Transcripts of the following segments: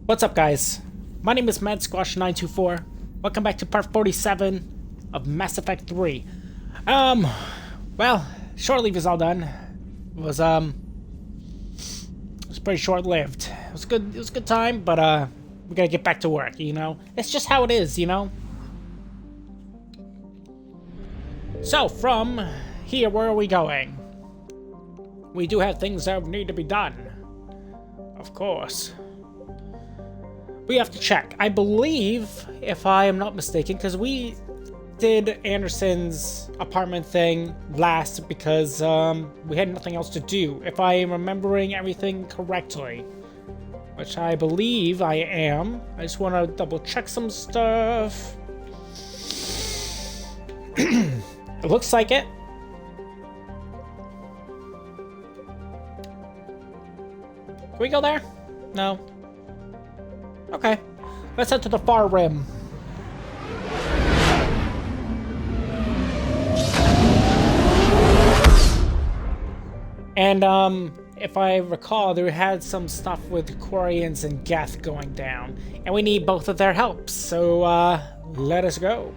What's up, guys? My name is MadSquash924. Welcome back to part 47 of Mass Effect 3. Well, short leave is all done. It was pretty short-lived. It was good. It was a good time, but we gotta get back to work. You know, it's just how it is. You know. So from here, where are we going? We do have things that need to be done. Of course. We have to check. I believe, if I am not mistaken, because we did Anderson's apartment thing last because we had nothing else to do. If I am remembering everything correctly, which I believe I am. I just want to double check some stuff. It looks like it. Can we go there? No. Okay, let's head to the far rim. And, if I recall, they had some stuff with Quarians and Geth going down. And we need both of their helps, so, let us go.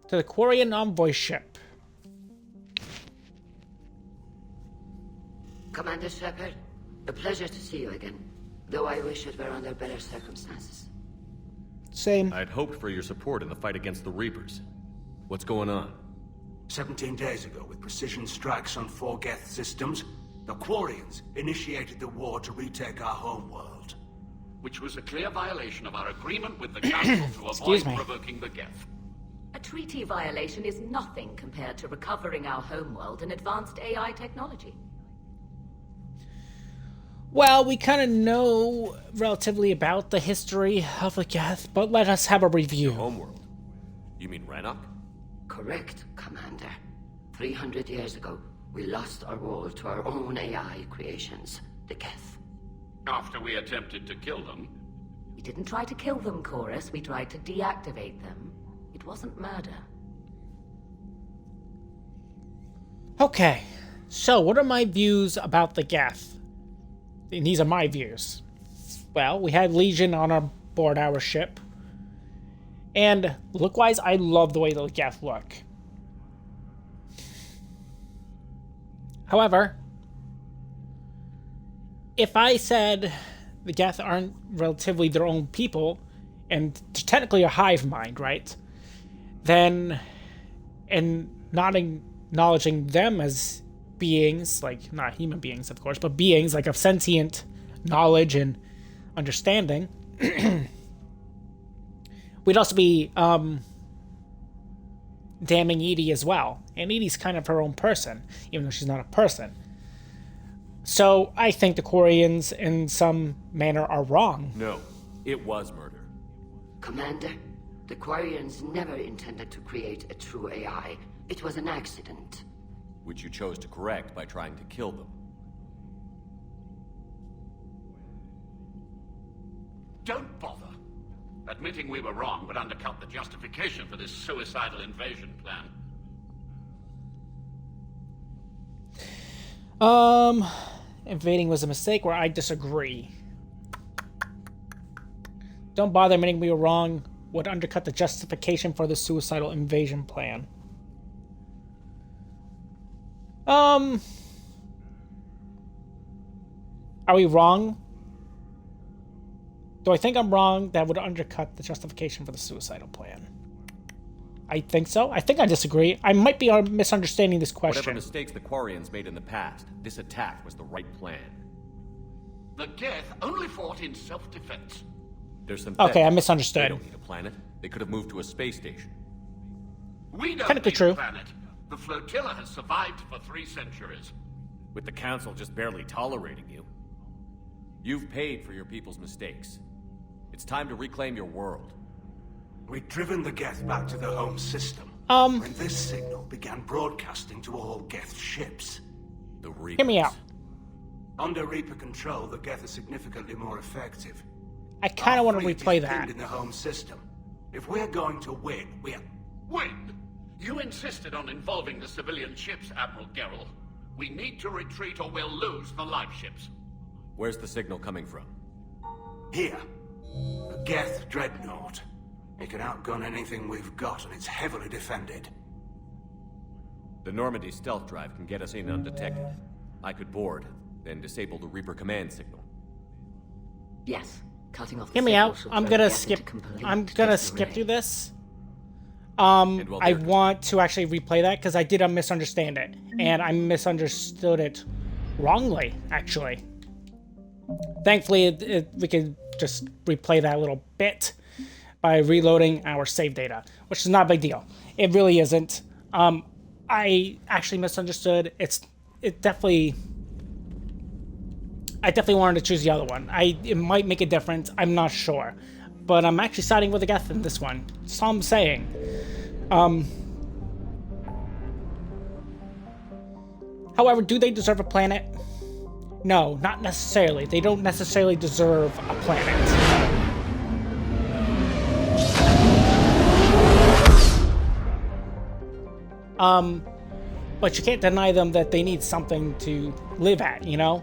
To the Quarian envoy ship. Commander Shepard, a pleasure to see you again. Though I wish it were under better circumstances. Same. I'd hoped for your support in the fight against the Reapers. What's going on? 17 days ago, with precision strikes on 4 Geth systems, the Quarians initiated the war to retake our homeworld. Which was a clear violation of our agreement with the Council to avoid provoking the Geth. A treaty violation is nothing compared to recovering our homeworld and advanced AI technology. Well, we kind of know relatively about the history of the Geth, but let us have a review. Homeworld? You mean Rannoch? Correct, Commander. 300 years ago, we lost our world to our own AI creations, the Geth. After we attempted to kill them. We didn't try to kill them, Chorus. We tried to deactivate them. It wasn't murder. Okay, so what are my views about the Geth? And these are my views. Well, we had Legion on our board our ship. And look-wise, I love the way the Geth look. However, if I said the Geth aren't relatively their own people, and technically a hive mind, right? Then, and not acknowledging them as beings, like, not human beings, of course, but beings, like, of sentient knowledge and understanding, we'd also be, damning Edie as well. And Edie's kind of her own person, even though she's not a person. So, I think the Quarians, in some manner, are wrong. No, it was murder. Commander, the Quarians never intended to create a true AI. It was an accident. Which you chose to correct by trying to kill them. Don't bother. Admitting we were wrong would undercut the justification for this suicidal invasion plan. Invading was a mistake where I disagree. Don't bother admitting we were wrong would undercut the justification for the suicidal invasion plan. Are we wrong? Do I think I'm wrong that would undercut the justification for the suicidal plan? I think so. I think I disagree. I might be misunderstanding this question. Whatever mistakes the Quarians made in the past, this attack was the right plan. The Geth only fought in self-defense. There's some Okay, I They misunderstood. don't need a planet. They could have moved to a space station. We don't Technically need true. a planet. The flotilla has survived for 3 centuries. With the Council just barely tolerating you. You've paid for your people's mistakes. It's time to reclaim your world. We'd driven the Geth back to the home system. Um. When this signal began broadcasting to all Geth ships. The Reapers. Hear me out. Under Reaper control, the Geth are significantly more effective. I kind of want to Our fleet replay is that. pinned in the home system. If we're going to win, we're... Win! You insisted on involving the civilian ships, Admiral Gerrel. We need to retreat or we'll lose the live ships. Where's the signal coming from? Here, a Geth dreadnought. It can outgun anything we've got, and it's heavily defended. The Normandy stealth drive can get us in undetected. I could board, then disable the Reaper command signal. Yes, cutting off the Hear me signal out. should I'm throw gonna the Geth skip. into complete I'm gonna skip disarray. through this. And while I they're- want to actually replay that because I did misunderstand it, and I misunderstood it wrongly, actually. Thankfully, we could just replay that little bit by reloading our save data, which is not a big deal. It really isn't. I actually misunderstood. I definitely wanted to choose the other one. It might make a difference. I'm not sure, but I'm actually siding with the Geth in this one. That's all I'm saying. However, do they deserve a planet? No, not necessarily. They don't necessarily deserve a planet. But you can't deny them that they need something to live at, you know?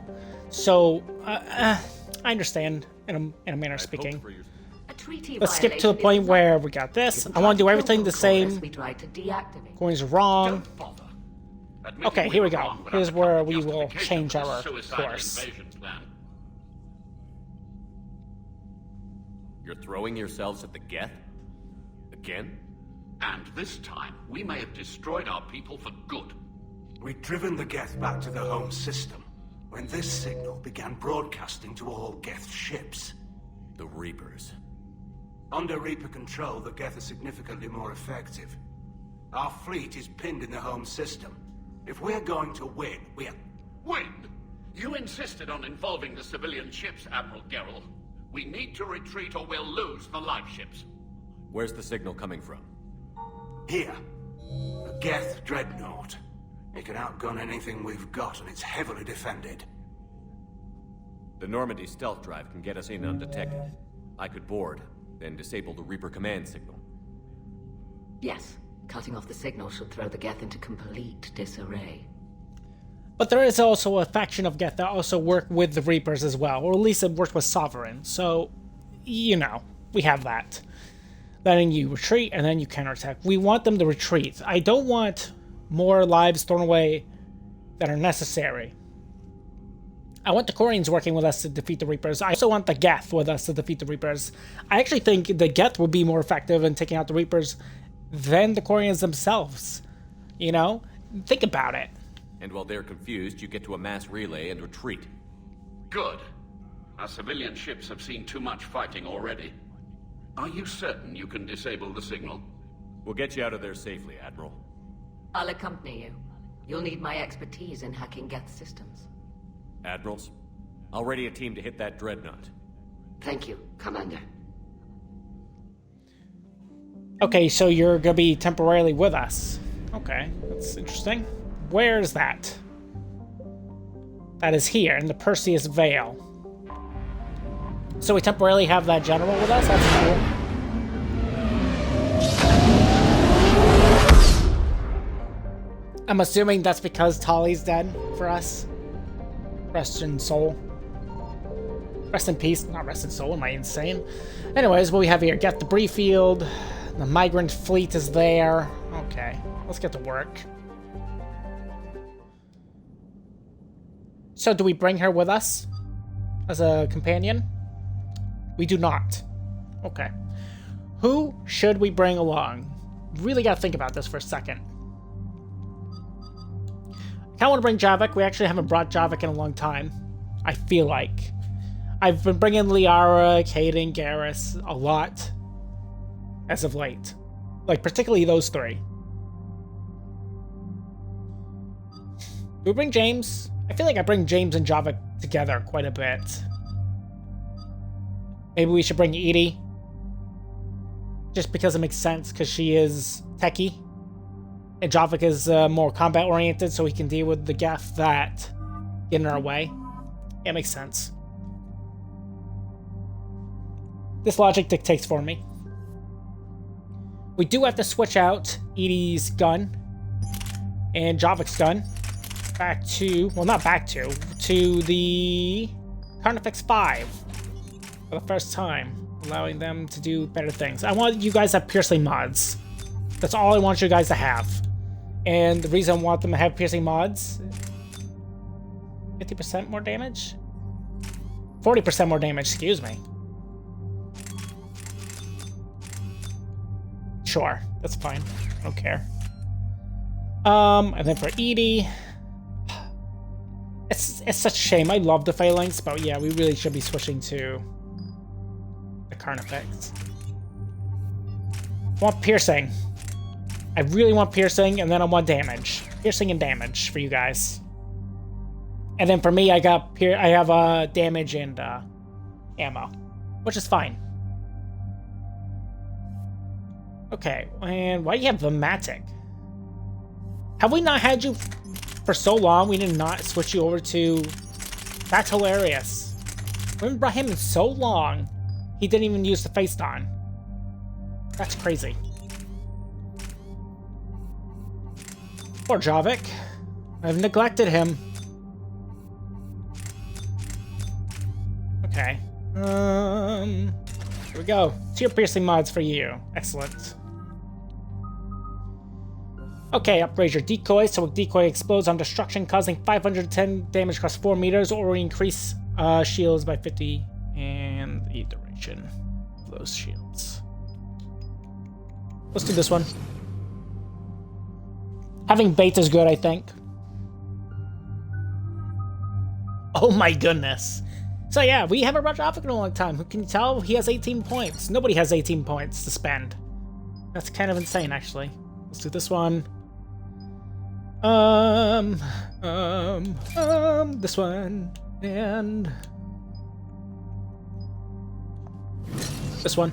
So, I understand in a manner of speaking. A treaty Let's skip to the violation point is where we got this. I want to do everything the same. We tried to deactivate. Coin's wrong. Don't bother. Admitting Okay, we here were we go. wrong would Here's undercut where the we will justification change for this our suicidal course. invasion plan. You're throwing yourselves at the Geth? Again? And this time, we may have destroyed our people for good. We'd driven the Geth back to the home system when this signal began broadcasting to all Geth ships. The Reapers. Under Reaper control, the Geth are significantly more effective. Our fleet is pinned in the home system. If we're going to win, Win? You insisted on involving the civilian ships, Admiral Gerrel. We need to retreat or we'll lose the live ships. Where's the signal coming from? Here, a Geth dreadnought. It can outgun anything we've got, and it's heavily defended. The Normandy stealth drive can get us in undetected. I could board, then disable the Reaper command signal. Yes, cutting off the signal should throw the Geth into complete disarray. But there is also a faction of Geth that also work with the Reapers as well, or at least it works with Sovereign. So, you know, we have that. Letting you retreat and then you counterattack. We want them to retreat. I don't want more lives thrown away that are necessary. I want the Quarians working with us to defeat the Reapers. I also want the Geth with us to defeat the Reapers. I actually think the Geth will be more effective in taking out the Reapers than the Quarians themselves. You know? Think about it. And while they're confused, you get to a mass relay and retreat. Good. Our civilian ships have seen too much fighting already. Are you certain you can disable the signal? We'll get you out of there safely, Admiral. I'll accompany you. You'll need my expertise in hacking Geth systems. Admirals, I'll ready a team to hit that dreadnought. Thank you, Commander. Okay, so you're gonna be temporarily with us. Okay, that's interesting. Where is that? That is here, in the Perseus Vale. So we temporarily have that general with us? That's cool. I'm assuming that's because Tali's dead for us. Rest in soul. Rest in peace. Not rest in soul, am I insane? Anyways, what we have here, get debris field. The migrant fleet is there. Okay, let's get to work. So do we bring her with us as a companion? We do not. Okay. Who should we bring along? Really gotta think about this for a second. I kinda wanna bring Javik. We actually haven't brought Javik in a long time. I feel like. I've been bringing Liara, Kaden, Garrus a lot as of late. Like, particularly those three. Do we bring James? I feel like I bring James and Javik together quite a bit. Maybe we should bring Edie. Just because it makes sense, because she is techie. And Javik is more combat-oriented, so he can deal with the Geth that get in our way. It makes sense. This logic dictates for me. We do have to switch out Edie's gun and Javik's gun back to, well, not back to the Carnifex 5. for the first time, allowing them to do better things. I want you guys to have piercing mods. That's all I want you guys to have. And the reason I want them to have piercing mods, 50% more damage? 40% more damage, excuse me. Sure, that's fine. I don't care. And then for Edie, it's such a shame. I love the phalanx, but yeah, we really should be switching to the Carnifex. I want piercing. I really want piercing, and then I want damage. Piercing and damage for you guys. And then for me, I have damage and ammo, which is fine. Okay, and why do you have Vematic? Have we not had you for so long? We did not switch you over to... That's hilarious. We haven't brought him in so long, he didn't even use the face on. That's crazy. Poor Javik. I've neglected him. Okay. Here we go. Tier piercing mods for you. Excellent. Okay, upgrade your decoy. So a decoy explodes on destruction, causing 510 damage across 4 meters, or increase shields by 50 and the duration of those shields. Let's do this one. Having bait is good, I think. Oh my goodness. So yeah, we haven't brought Javik in a long time. Can you tell? He has 18 points. Nobody has 18 points to spend. That's kind of insane, actually. Let's do this one. This one. And... this one.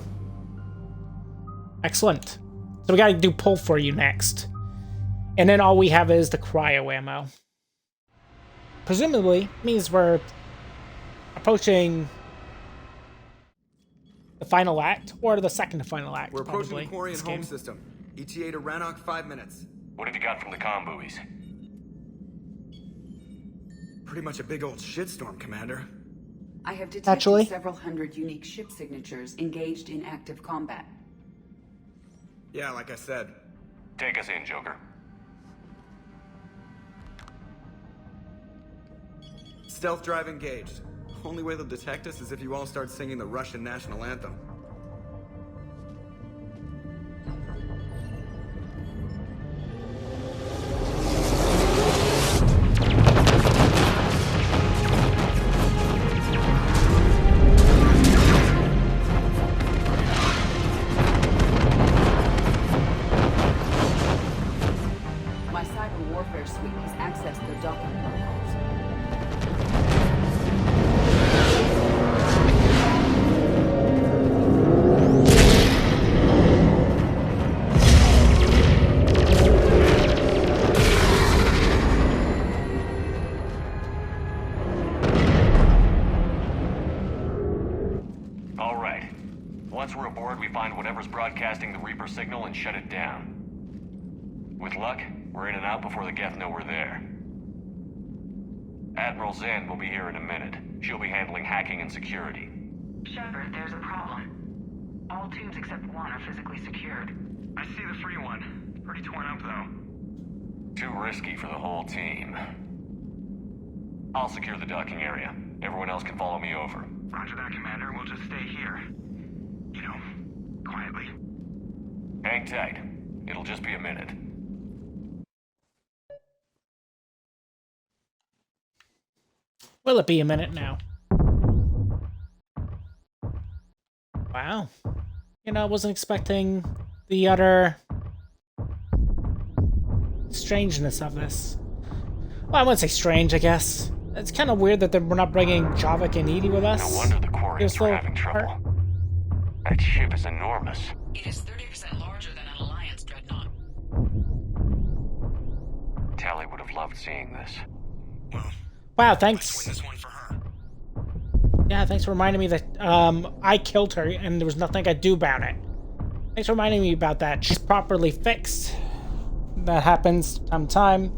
Excellent. So we gotta do pull for you next. And then all we have is the cryo ammo. Presumably means we're approaching the final act, or the second to final act. We're approaching the probably, Quarian home system. ETA to Rannoch, 5 minutes. What have you got from the comm buoys? Pretty much a big old shitstorm, Commander. I have detected Actually, several hundred unique ship signatures engaged in active combat. Yeah, like I said. Take us in, Joker. Stealth drive engaged. Only way they'll detect us is if you all start singing the Russian national anthem. My cyber warfare suite has accessed their docking protocols. All right. Once we're aboard, we find whatever's broadcasting the Reaper signal and shut it down. With luck, we're in and out before the Geth know we're there. Admiral Zen will be here in a minute. She'll be handling hacking and security. Shepard, there's a problem. All tubes except one are physically secured. I see the free one. Pretty torn up, though. Too risky for the whole team. I'll secure the docking area. Everyone else can follow me over. Roger that, Commander. We'll just stay here. You know, quietly. Hang tight. It'll just be a minute. will it be a minute now? Wow. You know, I wasn't expecting the utter strangeness of this. Well, I wouldn't say strange, I guess. It's kind of weird that we're not bringing Javik and Edie with us. No wonder the Quarians are having trouble. That ship is enormous. It is 30% larger than an Alliance dreadnought. Tali would have loved seeing this. Well, wow, thanks. let's win this one for her. Yeah, thanks for reminding me that I killed her and there was nothing I could do about it. Thanks for reminding me about that. She's properly fixed. That happens from time.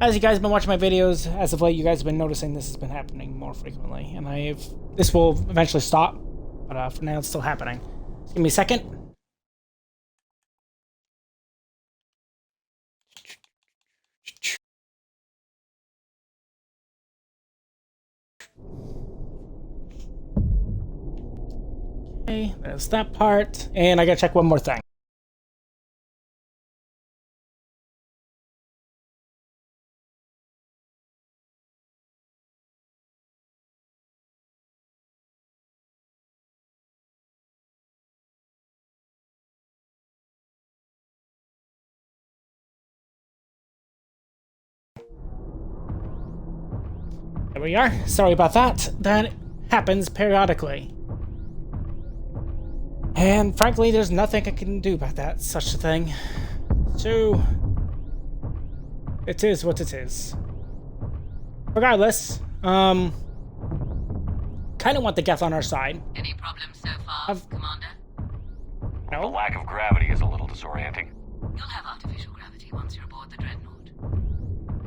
As you guys have been watching my videos, as of late, you guys have been noticing this has been happening more frequently, and this will eventually stop. But for now, it's still happening. Just give me a second. Okay, there's that part. And I gotta check one more thing. There we are. Sorry about that. That happens periodically. And frankly, there's nothing I can do about that, such a thing. So, it is what it is. Regardless, kind of want the Geth on our side. Any problems so far, Commander? The lack of gravity is a little disorienting. You'll have artificial gravity once you're aboard the Dreadnought.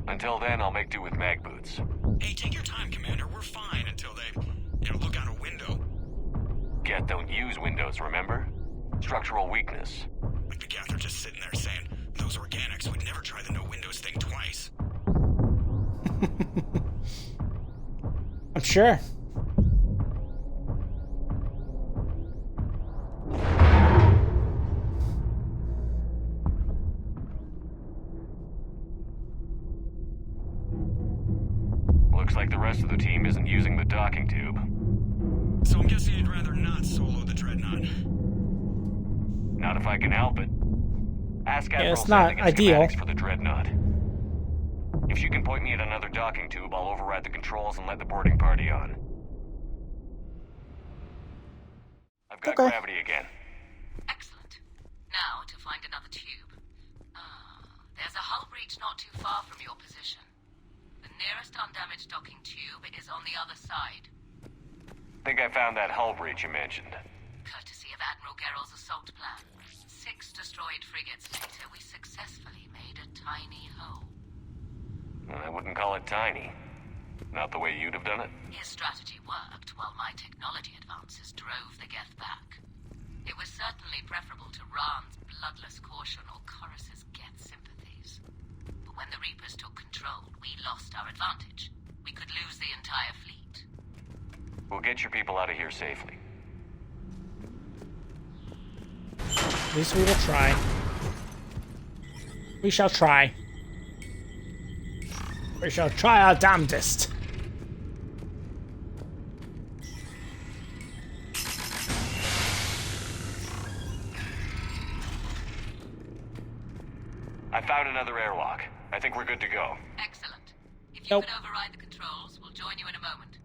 Until then, I'll make do with mag boots. Hey, take your time, Commander. We're fine until they, look out a window. Geth don't use windows, remember? Structural weakness. Like the Geth are just sitting there saying, those organics would never try the no windows thing twice. I'm sure. Looks like the rest of the team isn't using the docking tube. So I'm guessing you'd rather not solo the Dreadnought. Not if I can help it. Ask Admiral it's not Sand to get ideal. schematics for the Dreadnought. If she can point me at another docking tube, I'll override the controls and let the boarding party on. I've got gravity again. Excellent. Now to find another tube. There's a hull breach not too far from your position. The nearest undamaged docking tube is on the other side. Think I found that hull breach you mentioned. Courtesy of Admiral Gerrill's assault plan. 6 destroyed frigates later, we successfully made a tiny hole. I wouldn't call it tiny. Not the way you'd have done it. His strategy worked while my technology advances drove the Geth back. It was certainly preferable to Rahn's bloodless caution or Chorus's Geth sympathies. But when the Reapers took control, we lost our advantage. We could lose the entire fleet. We'll get your people out of here safely. At least we will try. We shall try. We shall try our damnedest. I found another airlock. I think we're good to go. Excellent. If you can override the controls, we'll join you in a moment.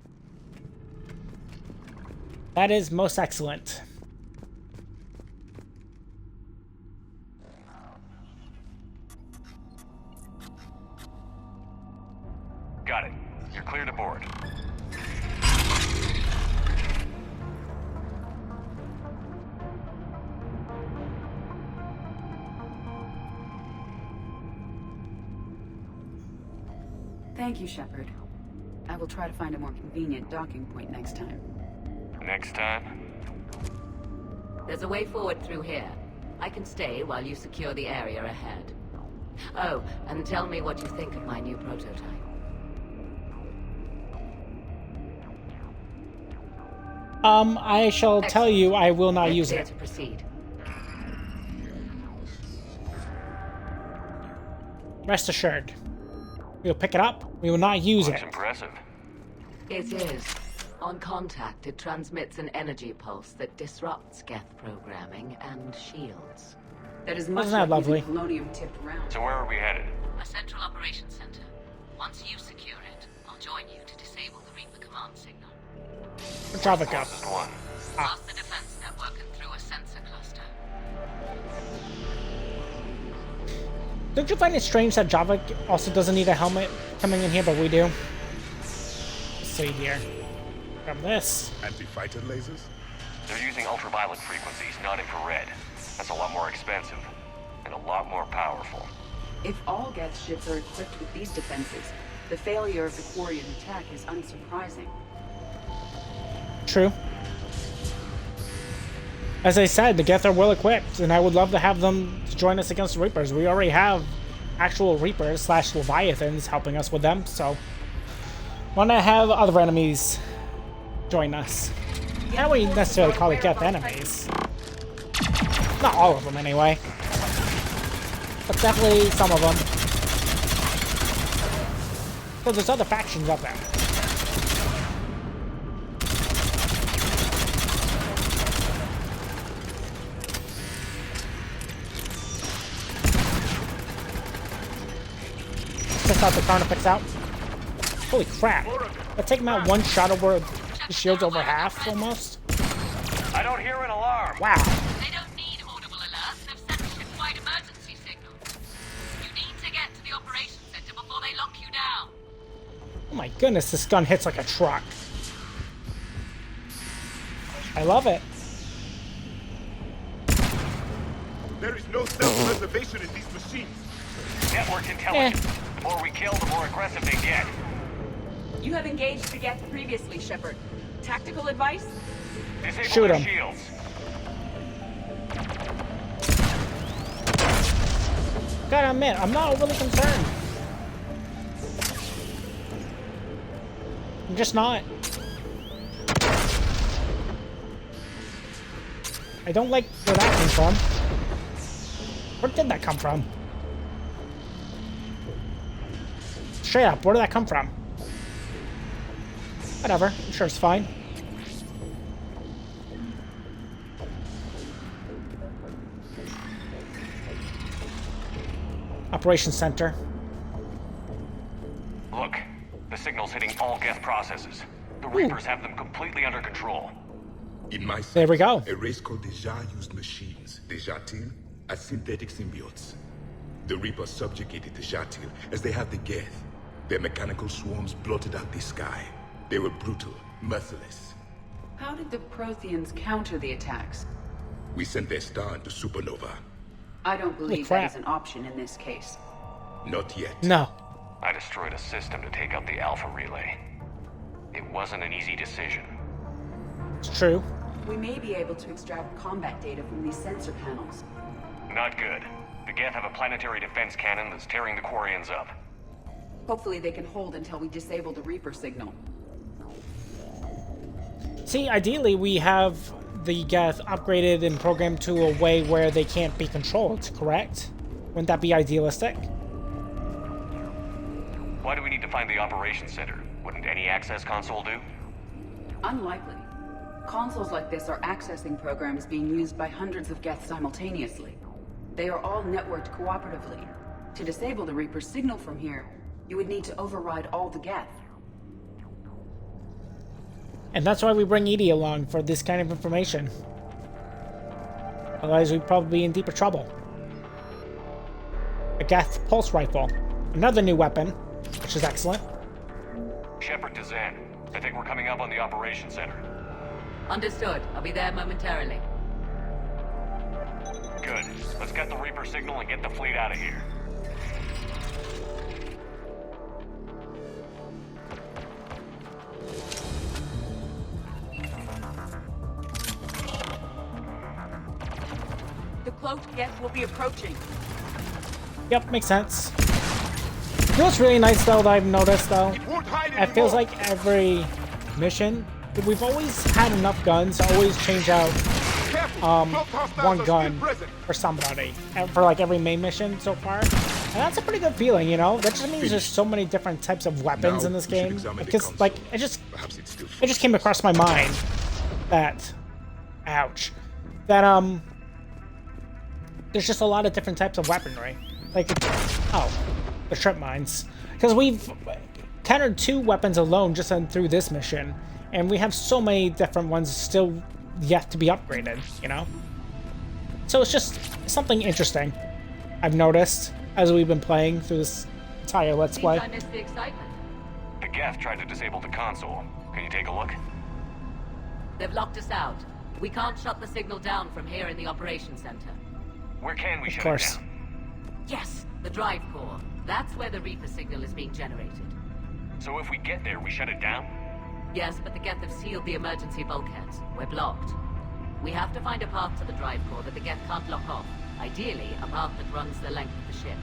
That is most excellent. Got it. You're clear to board. Thank you, Shepard. I will try to find a more convenient docking point next time. Next time? There's a way forward through here. I can stay while you secure the area ahead. Oh, and tell me what you think of my new prototype. I shall tell you I will not use it. To proceed. Rest assured. We'll pick it up. We will not use Looks it. impressive. It is. On contact, it transmits an energy pulse that disrupts Geth programming and shields. That is much Isn't that like lovely? using polonium tipped round. So where are we headed? A central operations center. Once you secure it, I'll join you to disable the Reaper command signal. Java go. Closest one. Past the defense network and through a sensor cluster. Don't you find it strange that Java also doesn't need a helmet coming in here, but we do? Let's see here. Grab this. Anti-fighter lasers? They're using ultraviolet frequencies, not infrared. That's a lot more expensive. And a lot more powerful. If all Geth ships are equipped with these defenses, the failure of the Quarian attack is unsurprising. True. As I said, the Geth are well equipped, and I would love to have them join us against the Reapers. We already have actual Reapers / Leviathans helping us with them, so why not have other enemies join us? I don't really necessarily call it Geth enemies. Not all of them, anyway. But definitely some of them. So there's other factions up there. Test out the Carnifex out. Holy crap. I take him out one shot over the shield's over half almost. I don't hear an alarm. Wow. They don't need audible alerts. They've set a ship-wide emergency signal. You need to get to the operations center before they lock you down. Oh my goodness, this gun hits like a truck. I love it. There is no self-preservation in these machines. Network intelligence. The more we kill, the more aggressive they get. You have engaged the Geth previously, Shepard. Tactical advice? Disable Shoot their 'em. shields. Gotta admit, I'm not overly concerned. I'm just not. I don't like where that came from. Where did that come from? Straight up, where did that come from? Whatever, I'm sure it's fine. Operations Center. Look, the signal's hitting all Geth processes. The Reapers have them completely under control. In my There we go. a race called Deja used machines, Dejatil, as synthetic symbiotes. The Reapers subjugated Dejatil as they have the Geth. Their mechanical swarms blotted out the sky. They were brutal, merciless. How did the Protheans counter the attacks? We sent their star into supernova. I don't believe crap. that is an option in this case. Not yet. No. I destroyed a system to take out the Alpha Relay. It wasn't an easy decision. It's true. We may be able to extract combat data from these sensor panels. Not good. The Geth have a planetary defense cannon that's tearing the Quarians up. Hopefully they can hold until we disable the Reaper signal. See, ideally we have the Geth upgraded and programmed to a way where they can't be controlled, correct? Wouldn't that be idealistic? Why do we need to find the operations center? Wouldn't any access console do? Unlikely. Consoles like this are accessing programs being used by hundreds of Geth simultaneously. They are all networked cooperatively. To disable the Reaper signal from here, you would need to override all the Geth. And that's why we bring Edie along, for this kind of information. Otherwise we'd probably be in deeper trouble. A Geth pulse rifle. Another new weapon, which is excellent. Shepard to Zen. I think we're coming up on the operations center. Understood. I'll be there momentarily. Good. Let's get the Reaper signal and get the fleet out of here. The cloaked Geth will be approaching. Yep, makes sense. You know what's really nice though that I've noticed though? It feels like every mission, we've always had enough guns to always change out one gun for somebody. And for like every main mission so far. And that's a pretty good feeling, you know? That just means there's so many different types of weapons in this game. Because like it just came across my mind that ouch. That there's just a lot of different types of weaponry. Like, oh, the trip mines. Because we've countered 2 weapons alone just through this mission, and we have so many different ones still yet to be upgraded, you know? So it's just something interesting I've noticed as we've been playing through this entire Let's Play. I missed the excitement. The Geth tried to disable the console. Can you take a look? They've locked us out. We can't shut the signal down from here in the operations center. Where can we Of shut course. it down? Yes, the drive core. That's where the Reaper signal is being generated. So if we get there, we shut it down? Yes, but the Geth have sealed the emergency bulkheads. We're blocked. We have to find a path to the drive core that the Geth can't lock off. Ideally, a path that runs the length of the ship.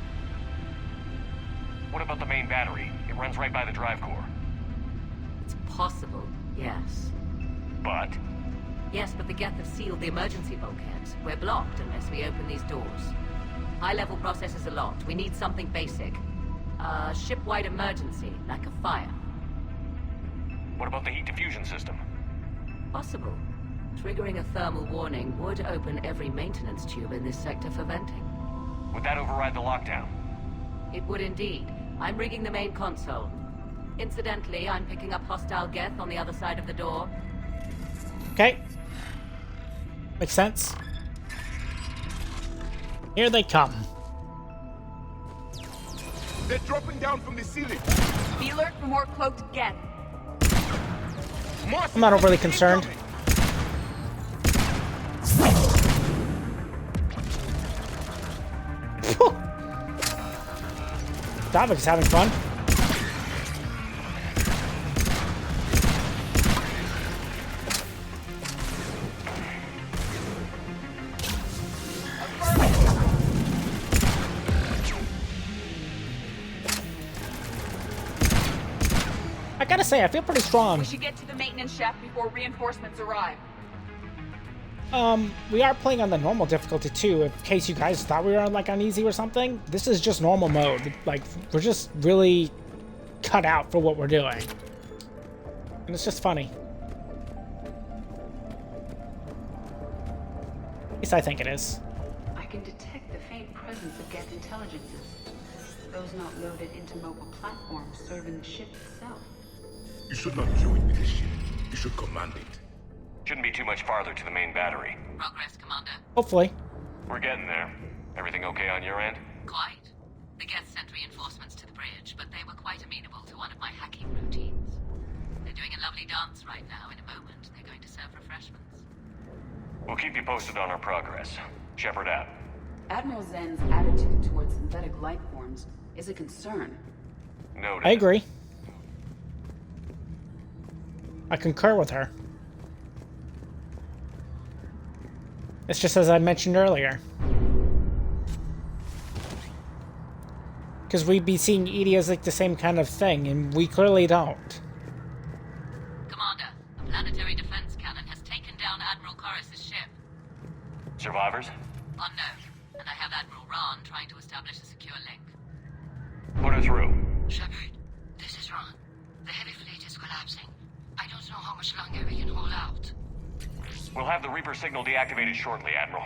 What about the main battery? It runs right by the drive core. It's possible, yes. But? Yes, but the Geth have sealed the emergency bulkheads. We're blocked unless we open these doors. High-level processes are locked. We need something basic. A ship-wide emergency, like a fire. What about the heat diffusion system? Possible. Triggering a thermal warning would open every maintenance tube in this sector for venting. Would that override the lockdown? It would indeed. I'm rigging the main console. Incidentally, I'm picking up hostile Geth on the other side of the door. Okay. Makes sense. Here they come. They're dropping down from the ceiling. Be alert for more cloaked Geth. I'm not overly concerned. Davik is having fun. I gotta say, I feel pretty strong. We should get to the maintenance shaft before reinforcements arrive. We are playing on the normal difficulty too, in case you guys thought we were on like on easy or something. This is just normal mode. Like, we're just really cut out for what we're doing. And it's just funny. At least I think it is. I can detect the faint presence of Geth intelligences. Those not loaded into mobile platforms serving the ship itself. You should not join with the ship. You should command it. Shouldn't be too much farther to the main battery. Progress, Commander. Hopefully. We're getting there. Everything okay on your end? Quite. The Geth sent reinforcements to the bridge, but they were quite amenable to one of my hacking routines. They're doing a lovely dance right now. In a moment, they're going to serve refreshments. We'll keep you posted on our progress. Shepard out. Admiral Zen's attitude towards synthetic life forms is a concern. Noted. I agree. I concur with her. It's just as I mentioned earlier. Because we'd be seeing EDI as like the same kind of thing, and we clearly don't. Commander, a planetary defense cannon has taken down Admiral Corus's ship. Survivors? Unknown, and I have Admiral Ron trying to establish a secure link. Put her through. Shepard, this is Ron. The heavy fleet is collapsing. I don't know how much longer we can hold out. We'll have the Reaper signal deactivated shortly, Admiral.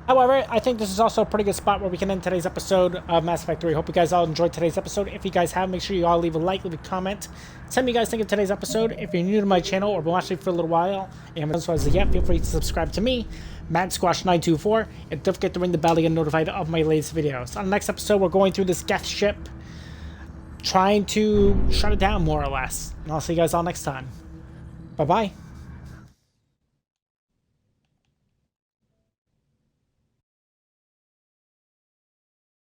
However, I think this is also a pretty good spot where we can end today's episode of Mass Effect 3. Hope you guys all enjoyed today's episode. If you guys have, make sure you all leave a like, leave a comment. Tell me what you guys think of today's episode. If you're new to my channel or been watching for a little while and haven't done so as of yet, feel free to subscribe to me, MadSquash924, and don't forget to ring the bell to get notified of my latest videos. On the next episode, we're going through this Geth ship, trying to shut it down more or less. And I'll see you guys all next time. Bye-bye.